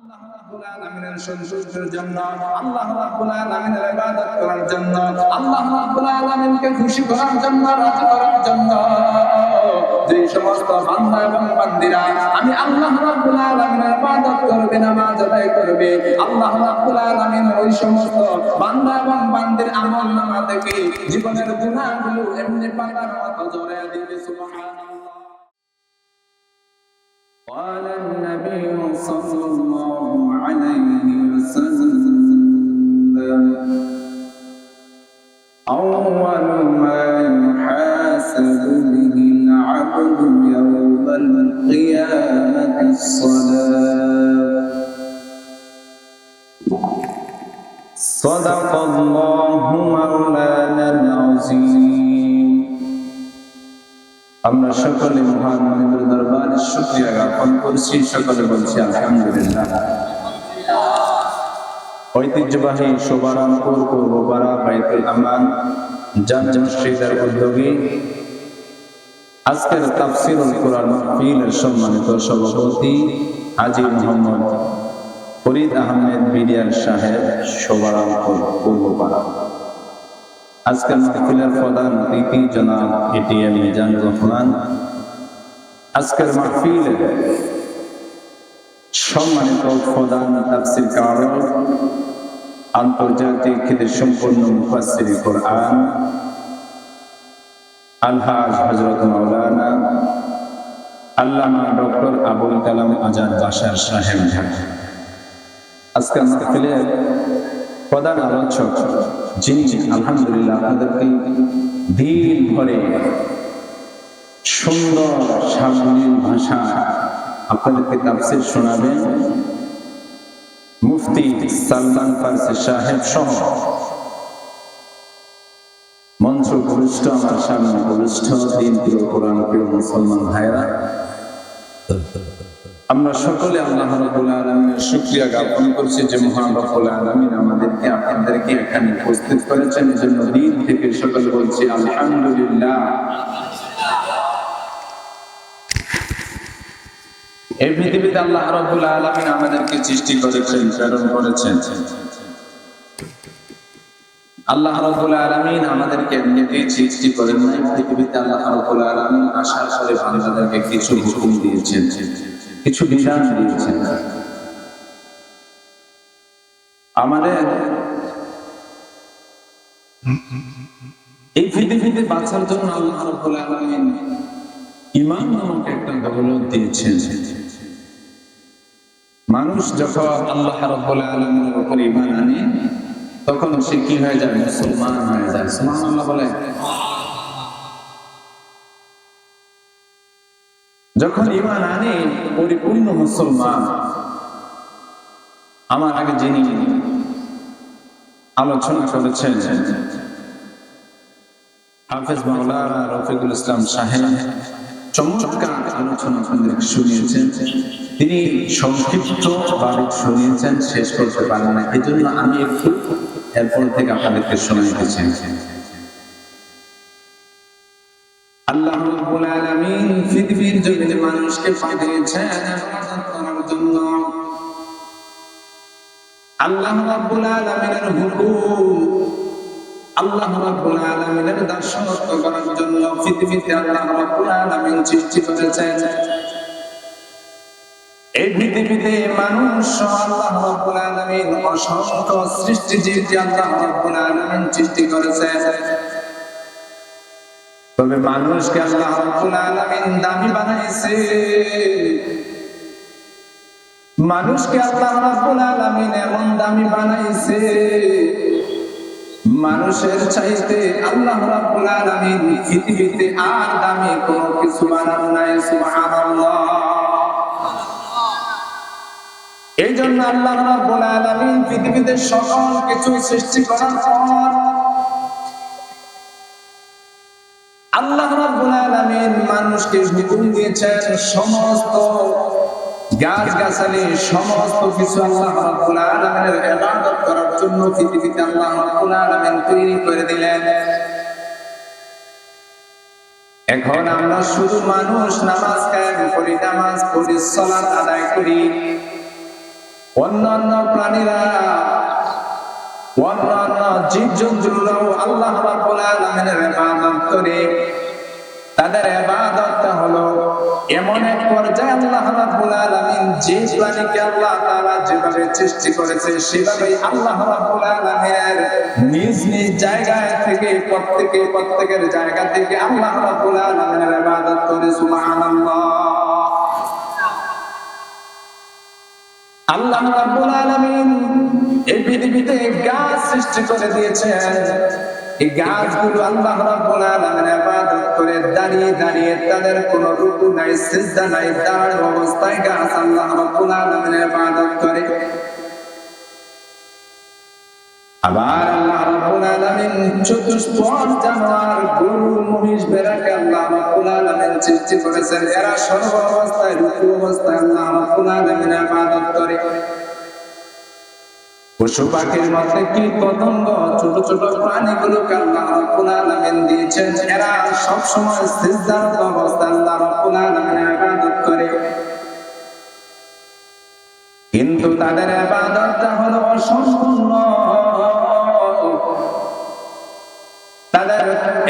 আল্লাহ রাব্বুল আলামিনের সন্তুষ্টির জন্য, আল্লাহ রাব্বুল আলামিনের ইবাদত করার জন্য, আল্লাহ রাব্বুল আলামিনকে খুশি করার জন্য, রাজি করার জন্য যে সমস্ত বান্দা এবং বান্দীরা আমি আল্লাহ রাব্বুল আলামিনের ইবাদত করবে, নামাজ আদায় করবে, আল্লাহ রাব্বুল আলামিন ওই সমস্ত বান্দা এবং বান্দীর আমলনামা থেকে জীবনের গুনাহগুলো এমনি পাতার মতো ঝরিয়ে দিবে। সুবহানাল্লাহ। قال النبي صلى الله عليه وسلم أول ما يحاسب به العبد يوم القيامة الصلاة صدق الله مولانا العظيم। আমরা সকলে মহান মালিকের দরবারে শুকরিয়া জ্ঞাপন করছি, সকলে বলছি আলহামদুলিল্লাহ। ঐতিহ্যবাহী শোভারামপুর পূর্বপাড়া বাইতুল আমান জামে মসজিদের উদ্যোগে আজকের তাফসীরুল কোরআন মাহফিলের সম্মানিত সভাপতি হাজী মোহাম্মদ ফরিদ আহমেদ বিডিআর সাহেব, শোভারামপুর পূর্বপাড়া। আজকের মাহফিলের প্রধান অতিথি জনাব এটিএম মিজানুর রহমান। আজকের মাহফিলে সম্মানিত প্রধান তাফসীরকার, আন্তর্জাতিক খ্যাতিসম্পন্ন মুফাসসিরে কোরআন আলহাজ হযরত মাওলানা আল্লামা ডক্টর আবুল কালাম আজাদ বাশার সাহেব। আজকের মাহফিলের প্রধান আলোচক যিনি আলহামদুলিল্লাহ আপনাদেরকে দিন ভরে সুন্দর সাবলীল ভাষা আপনাদেরকে তাফসীর শোনাবেন, মুফতি সালমান ফারসি সাহেব সহ মঞ্চ উপবিষ্ট আমার সামনে উপবিষ্ট দিন প্রিয় কোরআন প্রিয় মুসলমান ভাইরা, আমরা সকলে আল্লাহ রাব্বুল আলামিনের শুকরিয়া জ্ঞাপন করছি যে মহান রব্বুল আলামিন আমাদেরকে আপনাদেরকে এখানে উপস্থিত করেছেন। এজন্য দিন থেকে সকলে বলছি আলহামদুলিল্লাহ। এই পৃথিবীতে আল্লাহ রাব্বুল আলামিন আমাদেরকে সৃষ্টি করেছেন, প্রেরণ করেছেন। আল্লাহ রাব্বুল আলামিন আমাদেরকে এমনিতেই সৃষ্টি করেন নাই। পৃথিবীতে আল্লাহ রাব্বুল আলামিন আসার পরে বান্দাদেরকে কিছু হুকুম দিয়েছেন, কিছু বিধান দিয়েছেন। আমাদের এই পৃথিবীতে বাঁচার জন্য আল্লাহ রাব্বুল আলামিন ঈমান নামক একটা দৌলত দিয়েছেন। মানুষ যখন আল্লাহ রাব্বুল আলামিনের উপর ঈমান আনে তখন সে কি হয়ে যায়? মুসলমান হয়ে যায়। সুবহানাল্লাহ বলে। যখন ঈমান আনে পরিপূর্ণ মুসলমান। আমার আগে যিনি আলোচনা করেছেন হাফেজ মাওলানা রফিকুল ইসলাম সাহেব চমৎকার আলোচনা আপনাদেরকে শুনিয়েছেন। তিনি সংক্ষিপ্ত ভাবে শুনিয়েছেন, শেষ করতে পারেন না। এই জন্য আমি একটু এরপর থেকে আপনাদেরকে শোনাইতেছি। আল্লাহ রাব্বুল আলামিন পৃথিবীর জমিনে মানুষকে পাঠিয়েছেন ইবাদত করার জন্য। আল্লাহ রাব্বুল আলামিনের হুকুম, আল্লাহ রাব্বুল আলামিনের দাসত্ব করার জন্য পৃথিবীতে আল্লাহ রাব্বুল আলামিন সৃষ্টি করেছেন। এই পৃথিবীতে মানুষ আল্লাহ রাব্বুল আলামিন অসংখ্য সৃষ্টিজীব আল্লাহ রাব্বুল আলামিন সৃষ্টি করেছেন। তবে মানুষকে আল্লাহ রাব্বুল আলামিন দামি বানাইছে। মানুষকে আল্লাহ রাব্বুল আলামিন এমন দামি বানাইছে, মানুষের চাইতে আল্লাহ রাব্বুল আলামিন পৃথিবীতে আর দামি কোনো কিছু বানান নাই। সুবহানাল্লাহ। এই জন্য আল্লাহ রাব্বুল আলামিন পৃথিবীতে সকল কিছু সৃষ্টি করার পর আল্লাহ রাব্বুল আলামিন মানুষকে হুকুম দিয়েছেন সমস্ত গাছ-গাছালি সমস্ত কিছু আল্লাহ রাব্বুল আলামিনের ইবাদত করার জন্য পৃথিবীতে আল্লাহ রাব্বুল আলামিন তৈরি করে দিলেন। এখন আমরা শুধু মানুষ নামাজ কায়েম করি, নামাজ পড়ি, সালাত আদায় করি, অন্যান্য প্রাণীরা, অন্যান্য জীবজন্তুরাও আল্লাহ রাব্বুল আলামিনের ইবাদত করে। তাদের ইবাদতটা হলো এমন এক পর্যায়ে, আল্লাহ রাব্বুল আলামিন যে প্রাণীকে আল্লাহ তাআলা যেভাবে সৃষ্টি করেছে সেভাবেই আল্লাহ রাব্বুল আলামিনের নিজ নিজ জায়গা থেকে প্রত্যেকের জায়গা থেকে আল্লাহ রাব্বুল আলামিনের ইবাদত করে। সুবহানাল্লাহ। আল্লাহ রাব্বুল আলামিন এই পৃথিবীতে গাছ সৃষ্টি করে দিয়েছেন। এই গাছগুলো আল্লাহ রাব্বুল আলামিনের ইবাদত করে দাঁড়িয়ে দাঁড়িয়ে, তাদের কোনো রুকু নাই, সিজদা নাই, দাঁড়ানো অবস্থায় গাছ আল্লাহ রাব্বুল আলামিনের ইবাদত করে। আবার আল্লাহ রাব্বুল আলামিন চতুষ্পদ জানোয়ার, গরু, মহিষ, ভেড়াকে আল্লাহ রাব্বুল আলামিন সৃষ্টি করেছেন। এরা সর্ব অবস্থায়, রুকু অবস্থায় আল্লাহ রাব্বুল আলামিনের ইবাদত করে। পশু পাখির মধ্যে কীট পতঙ্গ, ছোট ছোট প্রাণীগুলোকে আল্লাহ রাব্বুল আলামিন দিয়েছেন। এরা সব সময় সিজদারত অবস্থায় আল্লাহ রাব্বুল আলামিনের ইবাদত করে। কিন্তু তাদের ইবাদতটা হলো অসম্পূর্ণ। তাদের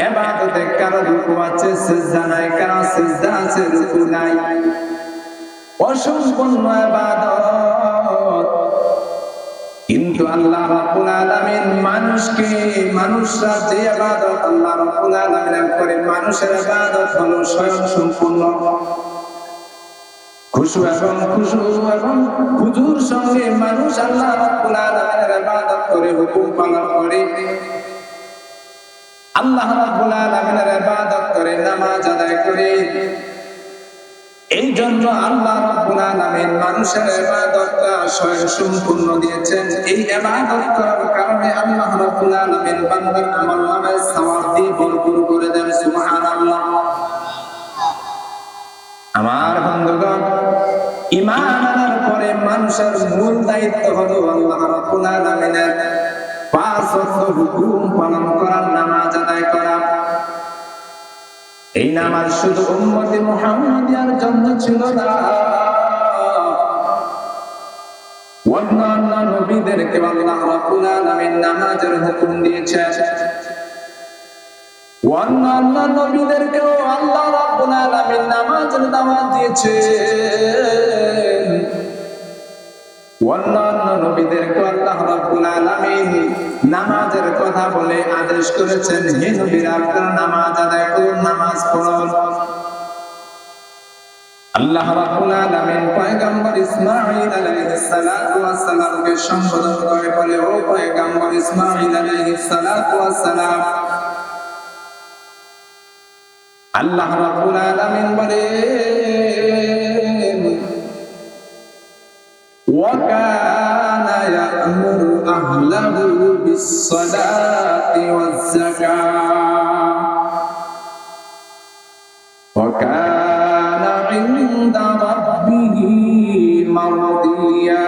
ইবাদতে কারো রুকু আছে, সিজদা নাই, কারো সিজদা আছে, রুকু নাই। অসম্পূর্ণ ইবাদত। কিন্তু আল্লাহ রাব্বুল আলামিন মানুষরা যে ইবাদত আল্লাহ রাব্বুল আলামিন করে, মানুষের ইবাদত হলো স্বয়ং সম্পূর্ণ। খুশু এবং হুজুর সঙ্গে মানুষ আল্লাহ রাব্বুল আলামিনের ইবাদত করে, হুকুম পালন করে। আল্লাহ রাব্বুল আলামিনের ইবাদত করে, নামাজ আদায় করে। এই জন্য আল্লাহ রাব্বুল আলামিন মানুষের ইবাদতটা স্বয়ং সম্পূর্ণ দিয়েছেন। এই ইবাদত করার কারণে আল্লাহ রাব্বুল আলামিন বান্দার আমলনামায় সওয়াব দিয়ে ভরপুর করে দেন। সুবহানাল্লাহ। আমার বন্ধুগণ, ঈমান আনার পরে মানুষের মূল দায়িত্ব হলো আল্লাহ রাব্বুল আলামিনের 5 ওয়াক্ত হুকুম পালন করা, নামাজ আদায় করা। এই নামাজ শুধু উম্মতে মুহাম্মাদিয়ার জন্য ছিল না, অন্যান্য নবীদেরকে আল্লাহ রাব্বুল আলামিন নামাজের হুকুম দিয়েছেন। অন্যান্য নবীদেরকেও আল্লাহ রাব্বুল আলামিন নামাজের দাওয়াত দিয়েছেন। অন্যান্য নবীদেরকে আল্লাহ রাব্বুল আলামিন নামাজের কথা বলে আদেশ করেছেন, হে নবীরা আপনারা নামাজ আদায় করুন, নামাজ পড়ুন। আল্লাহ রাব্বুল আলামিন পয়গম্বর ইসমাঈল আলাইহিস সালাতু ওয়াস সালামকে সম্বোধন করে বলে, ও পয়গম্বর ইসমাঈল আলাইহিস সালাতু ওয়াস সালাম। আল্লাহ রাব্বুল আলামিন বলেন, ওয়া কানা ইয়া'মুরু আহলাহু বিস-সালাতি ওয়াজ-যাকাত ওয়া কানা 'ইনদা রাব্বিহি মারদিয়া।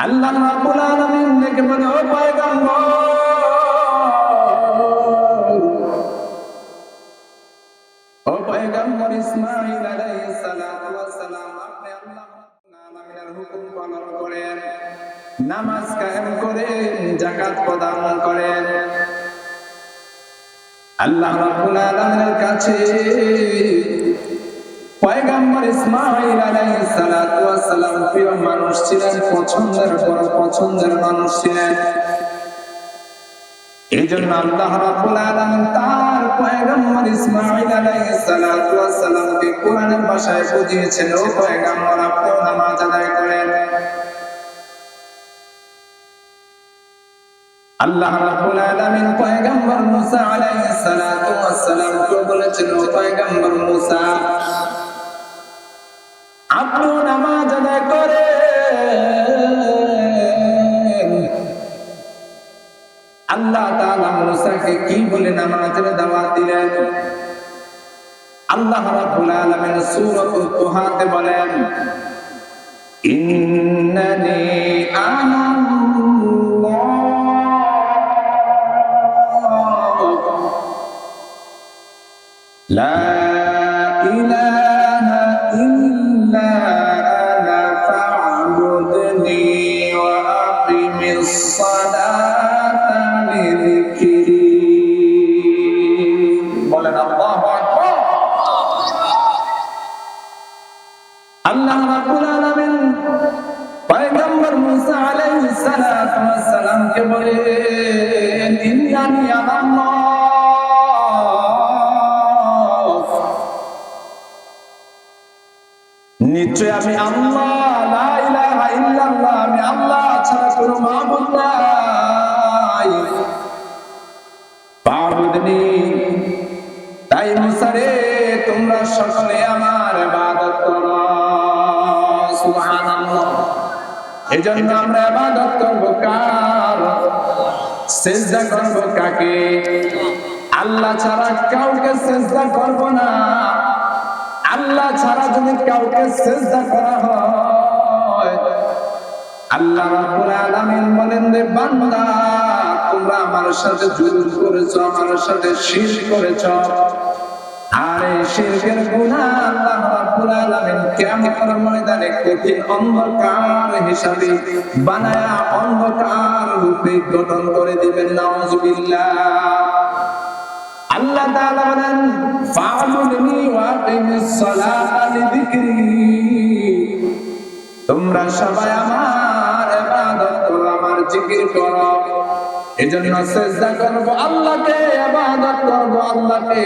আল্লাহ রাব্বুল আলামিন ডেকে বলে, ও পয়গম্বর, ও পয়গম্বর ইসমাঈল আলাইহিস সালাতু ওয়াস সালাম, আপনি আল্লাহ রাব্বুল আলামিনের হুকুম পালন করেন, নামাজ কায়েম করেন, যাকাত প্রদান করেন। আল্লাহ রাব্বুল আলামিনের কাছে পয়গম্বর ইসমাঈল আলাইহিস সালাতু ওয়াস সালাম প্রিয় মানুষ ছিলেন, পছন্দের মানুষ ছিলেন। এই জন্য আল্লাহ রাব্বুল আলামিন তার পয়গম্বর ইসমাঈল আলাইহিস সালাতু ওয়াস সালামকে কোরআনের ভাষায় বুঝিয়েছেন, ও পয়গম্বর আপনি নামাজ আদায় করেন। আল্লাহ রাব্বুল আলামিন পয়গম্বর মুসা আলাইহিস সালাতু ওয়াস সালামকে বলেছেন, ও পয়গম্বর মুসা আপনি নামাজ আদায় করেন। আল্লাহ তাআলা মুসাকে কি বলে নামাজের দাওয়াত দিলেন? আল্লাহ রাব্বুল আলামিন সূরাতুল তুহাতে বলেন, ইন্নানি আনাল্লাহ লা ইলাহা আল্লাহ রাব্বুল আলামিন পয়গম্বর মুসা আলাইহিস সালাতু ওয়াস সালামকে বলেন ইন্নানি আল্লাহ, নিশ্চয় আমি আল্লাহ, লা ইলাহা ইল্লাল্লাহ, আমি আল্লাহ ছাড়া কোনো মাবুদ নাই, ফাবুদনি। তাই মুসা রে, তোমরা সকলে আমার ইবাদত করো। সুবহানাল্লাহ। এজন্য আমরা ইবাদত করব কার? সিজদা করব কাকে? আল্লাহ ছাড়া কাউকে সিজদা করব না। আল্লাহ ছাড়া যদি কাউকে সিজদা করা হয়, আল্লাহ রাব্বুল আলামিন বলেন রে বান্দা, তোমরা আমার সাথে জুলুম করেছো, আমার সাথে শিরক করেছো। আর এই শিরকের গুনাহ আল্লাহ রাব্বুল আলামিন কিয়ামতের ময়দানে কঠিন অন্ধকার হিসাবে বানায়া অন্ধকার রূপে গঠন করে দিবেন। নাউযুবিল্লাহ। আল্লাহ তাআলা বলেন ফা'বুদনি ওয়া আকিমিস সালাতা লিযিকরি, তোমরা সবাই আমার ইবাদত করো, আমার জিকির করো। এজন্য সিজদা করব আল্লাহকে, ইবাদত করব আল্লাহকে,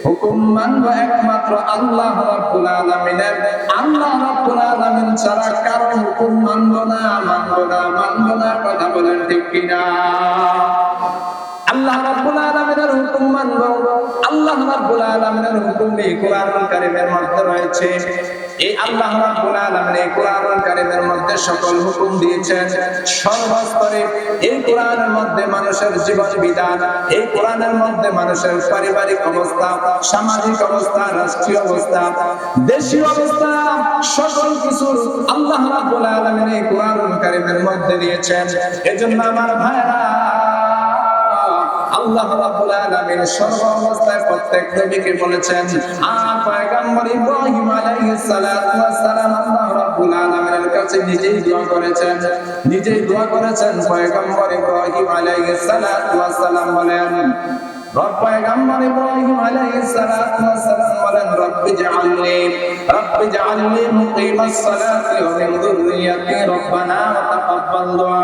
হুকুম মানব একমাত্র আল্লাহ রাব্বুল আলামিনের। আল্লাহ রাব্বুল আলামিন ছাড়া কারো হুকুম মানব না, মানব না, মানব না। কথা বলেন ঠিক কিনা? আল্লাহ রাব্বুল আলামিনের হুকুম মানব। আল্লাহ রাব্বুল আলামিনের হুকুম এই কোরআনুল কারীমের মধ্যে রয়েছে। এই আল্লাহ রাব্বুল আলামিন এই কোরআনুল কারীমের মধ্যে সকল হুকুম দিয়েছেন সর্বস্তরে। এই কোরআনের মধ্যে মানুষের জীবন বিধান, এই কোরআনের মধ্যে মানুষের পারিবারিক অবস্থা, সামাজিক অবস্থা, রাষ্ট্রীয় অবস্থা, দেশীয় অবস্থা, সকল কিছু আল্লাহ রাব্বুল আলামিন এই কোরআনুল কারীমের মধ্যে দিয়েছেন। এজন্য আমার ভাইরা, আল্লাহ রাব্বুল আলামিন সর্ব অবস্থায় প্রত্যেক নবীকে বলেছেন। আর পয়গম্বর ইব্রাহিম আলাইহিস সালাতু ওয়াস সালাম আল্লাহ রাব্বুল আলামিনের কাছে নিজেই দোয়া করেছেন, নিজেই দোয়া করেছেন। পয়গম্বর ইব্রাহিম আলাইহিস সালাতু ওয়াস সালাম বলেন, পয়গম্বর ইব্রাহিম আলাইহিস সালাতু ওয়াস সালাম বলেন, রব্বি জাআলনি মুকিমাস সালাতি ওয়া মিন যুররিয়্যাতি রব্বানা ওয়া তাকাব্বাল দুআ।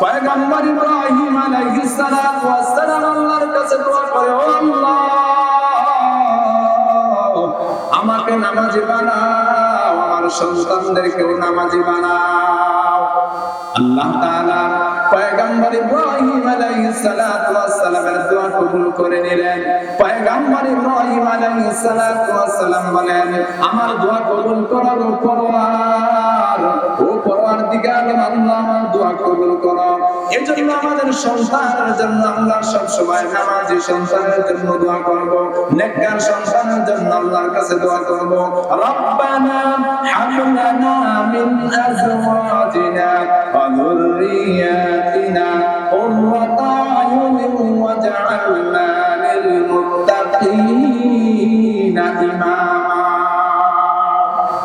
পয়গম্বর ইব্রাহিম আলাইহিস সালাতু ওয়াস সালাম আল্লাহর কাছে দোয়া করে, ও আল্লাহ, আমাকে নামাজি বানাও, আমার সন্তানদেরকেও নামাজি বানাও। আল্লাহ তাআলা পয়গম্বর ইব্রাহিম আলাইহিস সালাতু ওয়াস সালামের দোয়া কবুল করে নিলেন। পয়গম্বর ইব্রাহিম আলাইহিস সালাতু ওয়াস সালাম বলেন, আমার দোয়া কবুল করো গো পরওয়ার, ও পরওয়ারদিগার আল্লাহ, আমার দোয়া কবুল করো। এজন্য আমাদের সন্তানের জন্য আমরা সব সময় নামাজি সন্তানের জন্য দোয়া করব, নেককার সন্তানের জন্য আল্লাহর কাছে দোয়া করব। রব্বানা হাব লানা মিন আজওয়াজিনা ওয়া যুররিয়াতিনা কুররাতা আয়ুনিন ওয়াজআলনা লিল মুত্তাকিনা ইমামা।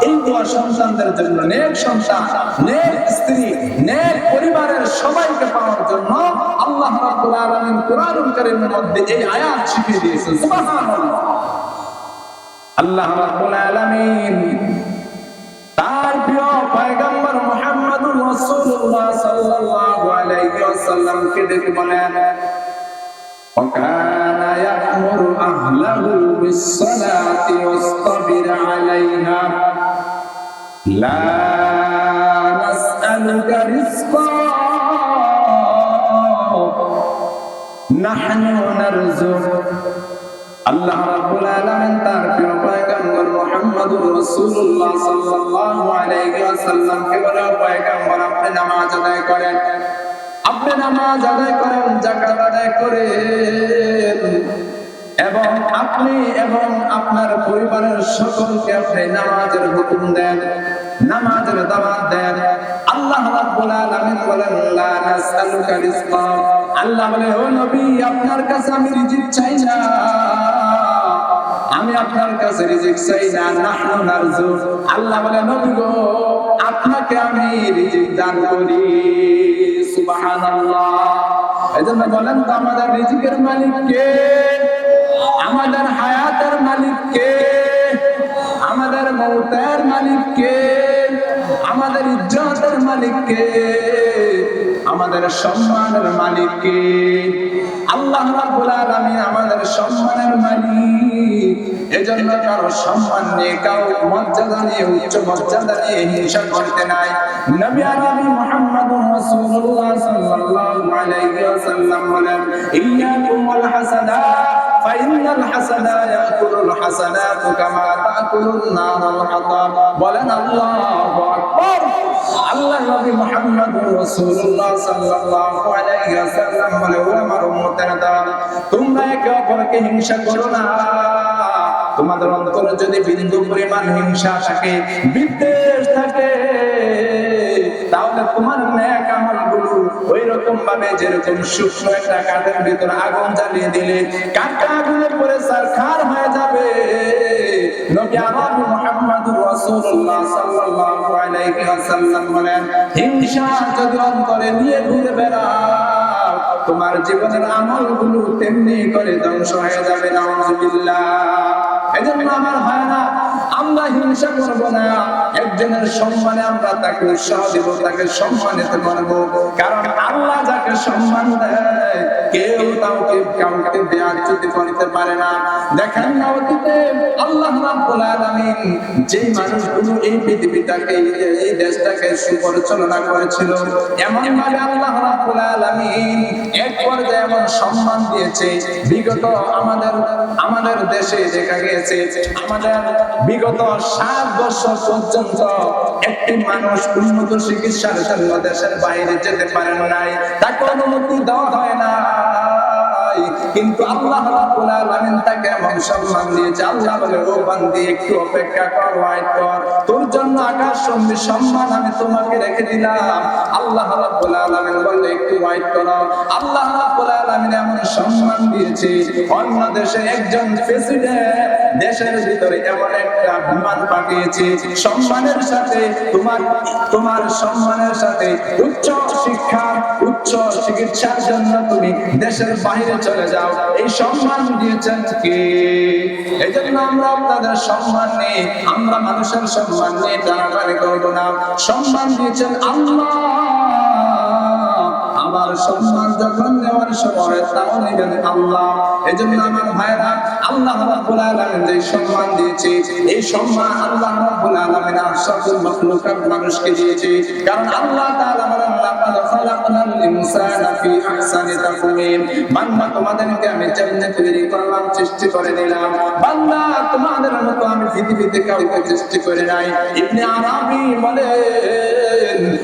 এই দোয়া সন্তানদের জন্য, নেক সন্তান, নেক স্ত্রী, নেক পরিবারের সবাইকে পাওয়ার জন্য আল্লাহ রাব্বুল আলামিন কোরআনুল কারীমের মধ্যে এই আয়াত শিখিয়ে দিয়েছেন। সুবহানাল্লাহ। আল্লাহ রাব্বুল আলামিন তার প্রিয় পয়গম্বর মুহাম্মদুর রাসূলুল্লাহ সাল্লাল্লাহু আলাইহি ওয়াসাল্লামকে ডেকে বলেন, ওয়াকানা ইয়া'মুরু আহলাহু বিস-সালাতি ওয়াসতাবির আলাইহা লা নাসআলুকা রিজকা নাহনু নারযুক। আল্লাহ রাব্বুল আলামিন তার প্রিয় পয়গম্বর মুহাম্মদুর রাসূলুল্লাহ সাল্লাল্লাহু আলাইহি ওয়াসাল্লামকে বলেন, পয়গম্বর, আপনি নামাজ আদায় করেন, আপনি নামাজ আদায় করেন, যাকাত আদায় করেন, এবং আপনি এবং আপনার পরিবারের সকলকে আপনি নামাজের হুকুম দেন, নামাজের দাওয়াত দেন। আল্লাহ রাব্বুল আলামিন বলেন, লা নাসআলুকা রিজকা। আল্লাহ বলে, ও নবী, আপনার কাছে আমি রিজিক চাই না, আমি আপনার কাছে রিজিক চাই না, নাহনু নারযুক। আল্লাহ বলে, নবী গো, আপনাকে আমি রিজিক দান করি। সুবহানাল্লাহ। এজন্য বলেন তো, আমাদের রিজিকের মালিক কে? আমাদের হায়াতের মালিক কে? আমাদের মউতের মালিক কে? আমাদের ইজ্জতের মালিক কে? আমাদের সম্মানের মালিক কে? আল্লাহ রাব্বুল আলামিন আমাদের সম্মানের মালিক। এজন্য কারো সম্মান নিয়ে, কারো মর্যাদা নিয়ে, উচ্চ মর্যাদা নিয়ে হিংসা করতে নাই। নবী আরবি মুহাম্মদুর রাসূলুল্লাহ সাল্লাল্লাহু আলাইহি ওয়াসাল্লাম বলেন, ইয়্যাকুম ওয়াল হাসাদা ফাইনাল হাসাদা ইয়াকুলুল হাসানাতু কামা তাকুলুন নারুল হাতাব। বলেন আল্লাহু আকবার। আল্লাহ নবী মুহাম্মদুর রাসূলুল্লাহ সাল্লাল্লাহু আলাইহি ওয়াসাল্লাম বলে, ও আমার উম্মতেরা, তোমরা একে অপরকে হিংসা করো না। তোমাদের অন্তরে যদি বিন্দু পরিমাণ হিংসা থাকে, বিদ্বেষ থাকে, তাহলে তোমার নেক আমলগুলো ওইরকম ভাবে যেরকম শুকনো একটা কাঠের ভিতর আগুন জ্বালিয়ে দিলে কাঠটা আগুনে পড়ে ছারখার হয়ে যাবে। নবী আরবি মুহাম্মদুর রাসূলুল্লাহ সাল্লাল্লাহু আলাইহি ওয়াসাল্লাম বলেন, হিংসা যদি অন্তরে নিয়ে ঘুরে বেড়াও, তোমার জীবনের আমলগুলো তেমনি করে ধ্বংস হয়ে যাবে। নাউযুবিল্লাহ। এজন্য আমার ভাইরা, আমরা হিংসা করব না। একজনের সম্মানে আমরা তাকে উৎসাহ দেব, তাকে সম্মানিত করব। কারণ আল্লাহ যাকে সম্মান দেয়, কেউ কাউকে বেয়াজ্জতি করতে পারে না। দেখেন না, অতীতে আল্লাহ রাব্বুল আলামিন যেই মানুষগুলো এই পৃথিবীটাকে, এই দেশটাকে সুপরিচালনা করেছিল, এমন ভাবে আল্লাহ রাব্বুল আলামিন এক পর্যায়ে এমন সম্মান দিয়েছে, বিগত আমাদের দেশে দেখা গিয়েছে, আমাদের বিগত 7 বছর পর্যন্ত একটি মানুষ উন্নত চিকিৎসার জন্য দেশের বাইরে যেতে পারেন নাই, তাকে অনুমতি দেওয়া হয় না। কিন্তু আল্লাহ রাব্বুল আলামিন তাকে এমন সম্মান দিয়েছে। আল্লাহ বলে, ও বান্দি, একটু অপেক্ষা কর, ওয়েট কর, তোর জন্য আকাশচুম্বী সম্মান আমি তোমাকে রেখে দিলাম। আল্লাহ রাব্বুল আলামিন বলে, একটু ওয়েট করো। আল্লাহ রাব্বুল আলামিন এমন সম্মান দিয়েছে, অন্য দেশে একজন প্রেসিডেন্ট দেশের ভিতরে এমন একটা বিমান পাঠিয়েছে, সম্মানের সাথে তোমার সম্মানের সাথে উচ্চ শিক্ষা, উচ্চ চিকিৎসার জন্য তুমি দেশের বাইরে চলে যাও। এই সম্মান দিয়েছেন কে? এই জন্য আমরা আপনাদের সম্মান নেই, আমরা মানুষের সম্মান নিয়ে টানাটানি করবো না। সম্মান দিয়েছেন আল্লাহ। আমার সম্মান যখন নেওয়ার সময় তাও নেবেন আল্লাহ। এই জন্য আমার ভাইরা, আল্লাহ রাব্বুল আলামিন যে সম্মান দিয়েছে, এই সম্মান আল্লাহ রাব্বুল আলামিন আশরাফুল মাখলুকাত মানুষকে দিয়েছে। কারণ আল্লাহ তাআলা বলেন, লাকাদ খালাকনাল ইনসানা ফি আহসানি তাকওয়িম। বান্দা, তোমাদেরকে আমি যেমনে তৈরি করলাম, সৃষ্টি করে নিলাম, বান্দা তোমাদের মতো আমি পৃথিবীতে কাউকে সৃষ্টি করে নাই। ইবনে আরাবী বলে,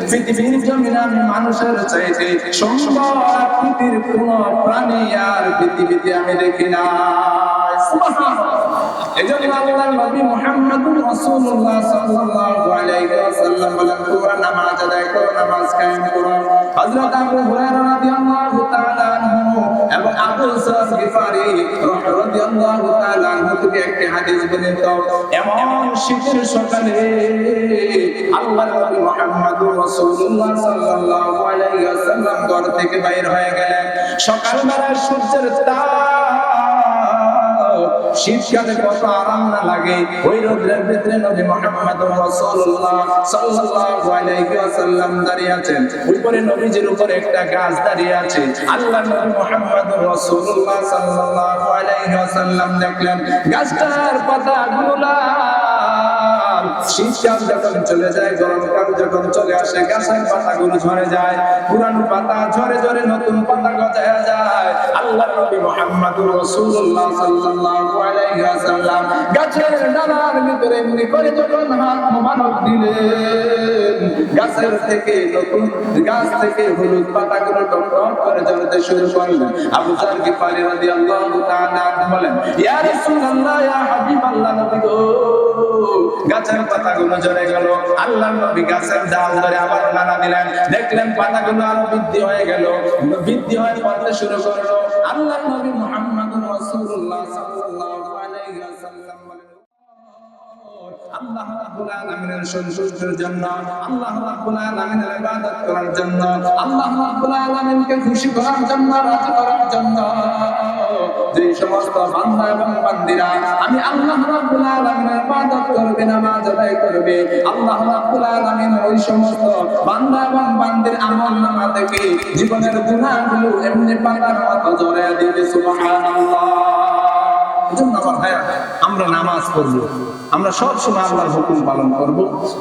পৃথিবীর জমিনে আমি মানুষের চাইতে সুন্দর আকৃতির কোন প্রাণী আর পৃথিবীতে আমি দেখি না। এজন্য আল্লাহর নবী মুহাম্মদুর রাসূলুল্লাহ সাল্লাল্লাহু আলাইহি ওয়াসাল্লাম বলেন, তোমরা নামাজ আদায় করো, নামাজ কায়েম করো। হযরত আবু হুরায়রা রাদিয়াল্লাহু তাআলা আনহু এবং আবু সাঈদ গিফারি রাদিয়াল্লাহু তাআলা আনহু থেকে একটি হাদিস বর্ণিত। এমন শীতের সকালে আল্লাহর নবী মুহাম্মদুর রাসূলুল্লাহ সাল্লাল্লাহু আলাইহি ওয়াসাল্লাম ঘর থেকে বাইর হয়ে গেলেন। সকালবেলা সূর্যের তাপ, শীতকালে কত আরাম না লাগে, ওই রোদের ভিতরে নবী মুহাম্মদুর রাসূলুল্লাহ সাল্লাল্লাহু আলাইহি ওয়াসাল্লাম দাঁড়িয়ে আছেন। উপরে নবীজির উপরে একটা গাছ দাঁড়িয়ে আছে। আল্লাহর নবী মুহাম্মদুর রাসূলুল্লাহ সাল্লাল্লাহু আলাইহি ওয়াসাল্লাম দেখলেন গাছটার পাতাগুলো লাল। শীতকাল যখন চলে যায়, গরমকাল যখন চলে আসে, গাছের পাতাগুলো ঝরে যায়, পুরানো পাতা ঝরে ঝরে নতুন পাতা গজায় যায়। আল্লাহর নবী মুহাম্মদুর রাসূলুল্লাহ সাল্লাল্লাহু আলাইহি ওয়াসাল্লাম গাছের ডালার ভিতরে এমনি করে যখন হাত মোবারক দিলেন, গাছের থেকে নতুন গাছ থেকে হলুদ পাতাগুলো টকটক করে ঝরতে শুরু করলেন। আবু যার গিফারি রাদিয়াল্লাহু তাআলা বলেন, ইয়া রাসূলুল্লাহ, ইয়া হাবিবাল্লাহ, নবী গো, গাছের পাতাগুলো ঝরে গেল। আল্লাহর নবী গাছের ডাল ধরে আবার নাড়া দিলেন, দেখলেন পাতাগুলো আরো বৃদ্ধি হয়ে গেল, বৃদ্ধি হয়ে পড়তে শুরু করলো। আল্লাহর নবী মুহাম্মদুর রাসূলুল্লাহ সাল্লাল্লাহু আলাইহি ওয়াসাল্লাম বলেন, আল্লাহ রাব্বুল আলামিনের সন্তুষ্টির জন্য, আল্লাহ রাব্বুল আলামিনের ইবাদত করার জন্য, আল্লাহ রাব্বুল আলামিনকে খুশি করার জন্য, রাজি করার জন্য যে সমস্ত বান্দা এবং বান্দিরা আমি আল্লাহ রাব্বুল আলামিনের ইবাদত করবে, নামাজ আদায় করবে, আল্লাহ রাব্বুল আলামিন ওই সমস্ত বান্দা এবং বান্দির আমলনামা থেকে জীবনের গুনাহগুলো এমনি পাতার মতো ঝরিয়ে দিবে। সুবহানাল্লাহ। এজন্য আমার ভাইয়া, আমরা নামাজ পড়বো, আমরা সব সময় আল্লাহর হুকুম পালন করব।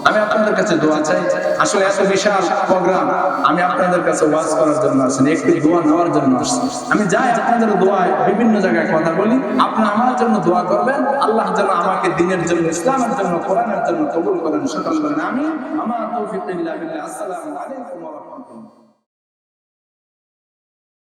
আমি আপনাদের কাছে দোয়া চাই। আসলে এত বিশাল প্রোগ্রাম, আমি আপনাদের কাছে ওয়াজ করার জন্য আসিনি, একটু দোয়া নেওয়ার জন্য আসছি। আমি যাই আপনাদের দোয়ায় বিভিন্ন জায়গায় কথা বলি, আপনারা আমার জন্য দোয়া করবেন, আল্লাহ যেন আমাকে দ্বীনের জন্য, ইসলামের জন্য, কোরআনের জন্য কবুল করেন। সকল বলেন আমিন। আমার তৌফিক ইল্লা বিল্লাহ। আসসালামু আলাইকুম ওয়া রাহমাতুল্লাহ।